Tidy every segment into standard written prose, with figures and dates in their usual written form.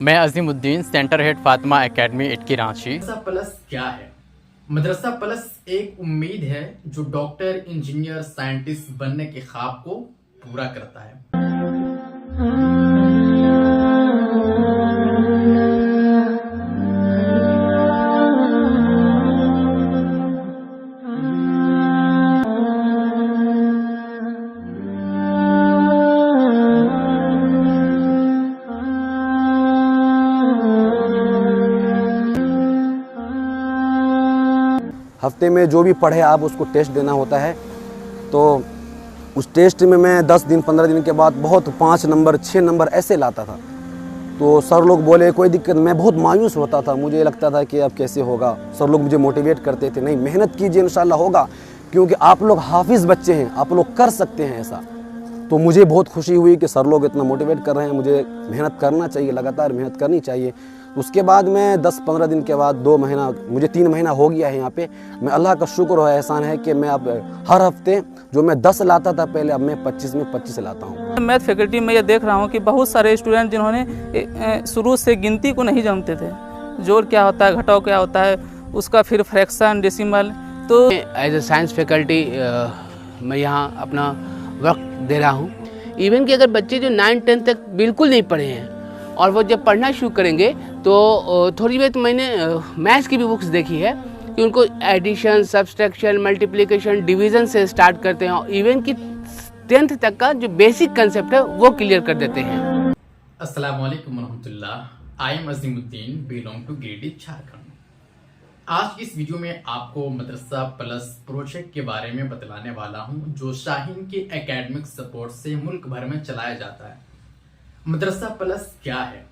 मैं Azimuddin, centre head Fatima academy Itki Ranchi. Madrasa plus क्या है? मदरसा प्लस एक उम्मीद है जो डॉक्टर, इंजीनियर, साइंटिस्ट बनने के ख्वाब को पूरा करता है। हफ्ते में जो भी पढ़े आप उसको टेस्ट देना होता है। तो उस टेस्ट में मैं 10 दिन 15 दिन के बाद बहुत 5 नंबर 6 नंबर ऐसे लाता था। तो सर लोग बोले कोई दिक्कत, मैं बहुत मायूस होता था, मुझे लगता था कि अब कैसे होगा। सर लोग मुझे मोटिवेट करते थे, नहीं मेहनत कीजिए इंशाल्लाह होगा, क्योंकि आप लोग हाफिज़ बच्चे हैं, आप लोग कर सकते हैं ऐसा। तो मुझे बहुत खुशी हुई कि सर लोग इतना मोटिवेट कर रहे हैं, मुझे मेहनत करना चाहिए, लगातार मेहनत करनी चाहिए। उसके बाद मैं 10-15 दिन के बाद 2 महीना, मुझे 3 महीना हो गया है यहाँ पे। मैं अल्लाह का शुक्र और एहसान है कि मैं अब हर हफ्ते जो मैं 10 लाता था पहले, अब मैं 25 में 25 लाता हूँ। मैथ फैकल्टी में ये देख रहा हूँ कि बहुत सारे स्टूडेंट जिन्होंने शुरू से गिनती को नहीं जानते थे, जोड़ क्या होता है, घटाव क्या होता है, उसका फिर फ्रैक्शन, डेसिमल। तो एज ए साइंस फैकल्टी मैं यहाँ अपना वक्त दे रहा हूँ। इवन कि अगर बच्चे जो 9-10 तक बिल्कुल नहीं पढ़े हैं और वो जब पढ़ना शुरू करेंगे तो थोड़ी बहुत मैंने मैथ्स की भी बुक्स देखी है कि उनको एडिशन, सब्सट्रैक्शन, मल्टीप्लिकेशन, डिवीज़न से स्टार्ट करते हैं और इवन कि 10th तक का जो बेसिक कंसेप्ट है वो क्लियर कर देते हैं। अस्सलाम वालेकुम रहमतुल्लाह। I am Azimuddin, belong to Giridih, Jharkhand. आज की इस वीडियो में आपको मदरसा प्लस प्रोजेक्ट के बारे में बतलाने वाला हूं, जो शाहीन के एकेडमिक सपोर्ट से मुल्क भर में चलाया जाता है। मदरसा प्लस क्या है?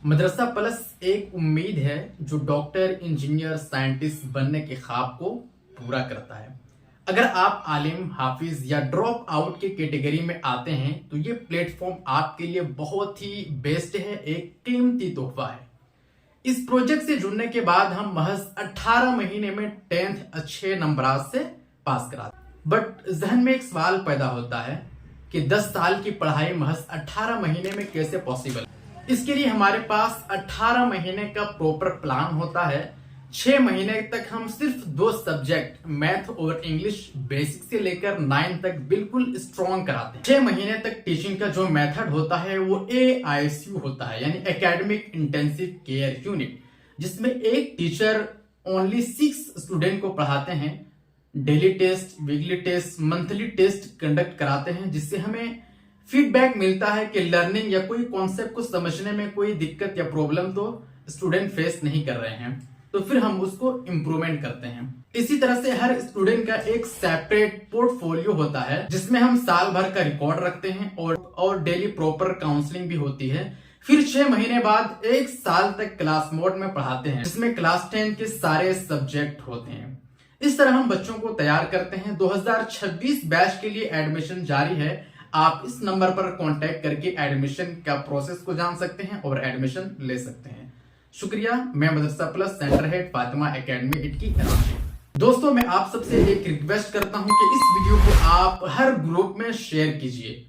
मदरसा प्लस एक उम्मीद है जो डॉक्टर, इंजीनियर, साइंटिस्ट बनने के ख्वाब को पूरा करता है। अगर आप आलिम, हाफिज या ड्रॉप आउट के कैटेगरी में आते हैं तो ये प्लेटफॉर्म आपके लिए बहुत ही बेस्ट है, एक कीमती तोहफा है। इस प्रोजेक्ट से जुड़ने के बाद हम महज 18 महीने में 10th अच्छे नंबरात से पास कराते। बट जहन में एक सवाल पैदा होता है कि 10 साल की पढ़ाई महज 18 महीने में कैसे पॉसिबल? इसके लिए हमारे पास 18 महीने का प्रॉपर प्लान होता है। 6 महीने तक हम सिर्फ 2 सब्जेक्ट मैथ और इंग्लिश बेसिक से लेकर 9 तक बिल्कुल स्ट्रॉन्ग कराते हैं। 6 महीने तक टीचिंग का जो मेथड होता है वो AICU होता है, यानी एकेडमिक इंटेंसिव केयर यूनिट, जिसमें एक टीचर ओनली 6 स्टूडेंट को पढ़ाते हैं। Daily test, weekly test, monthly test conduct कराते हैं, जिससे हमें फीडबैक मिलता है कि लर्निंग या कोई कॉन्सेप्ट को समझने में कोई दिक्कत या प्रॉब्लम तो स्टूडेंट फेस नहीं कर रहे हैं, तो फिर हम उसको इम्प्रूवमेंट करते हैं। इसी तरह से हर स्टूडेंट का एक सेपरेट पोर्टफोलियो होता है, जिसमें हम साल भर का रिकॉर्ड रखते हैं और डेली प्रॉपर काउंसलिंग भी होती है। फिर 6 महीने बाद 1 साल तक क्लास मोड में पढ़ाते हैं, जिसमें क्लास 10 के सारे सब्जेक्ट होते हैं। इस तरह हम बच्चों को तैयार करते हैं। 2026 बैच के लिए एडमिशन जारी है। आप इस नंबर पर कांटेक्ट करके एडमिशन का प्रोसेस को जान सकते हैं और एडमिशन ले सकते हैं। शुक्रिया। मैं Madrasa plus centre head Fatima academy Itki Ranchi. दोस्तों, मैं आप सबसे एक रिक्वेस्ट करता हूं कि इस वीडियो को आप हर ग्रुप में शेयर कीजिए।